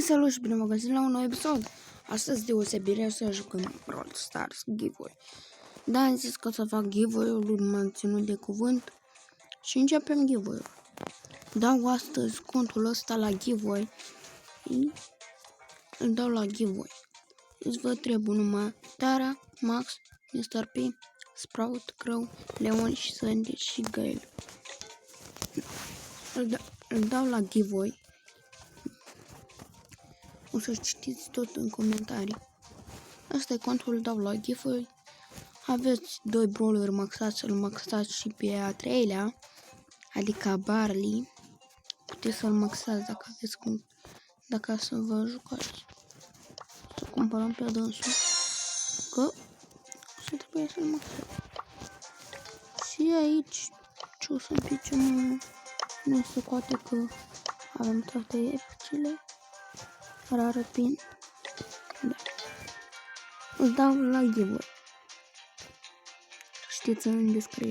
Salut și bine vă găsit la un nou episod. Astăzi deosebire să jucăm Brawl Stars giveaway. Da, am zis că o să fac giveaway-ul, m-am ținut de cuvânt și începem giveaway-ul. Dau astăzi contul ăsta la giveaway. Îl dau la giveaway. Îți vă trebuie numai Tara, Max, Mr. P, Sprout, Crow, Leon și Sandy și Gale. Îl dau la giveaway. O să citiți tot în comentarii. Asta e contul, îl dau la giveaway. Aveți 2 brawleri maxați, să-l maxați și pe a treilea, adică Barley. Puteți să-l maxați dacă aveți cum, dacă să vă jucați. Să cumpărăm pe dânsul. Că să trebuie să-l maxați. Și aici, ce o să zicem, nu se poate că avem toate epicele. Rară pin. Da. Îl dau la giveaway. Știți în descriere.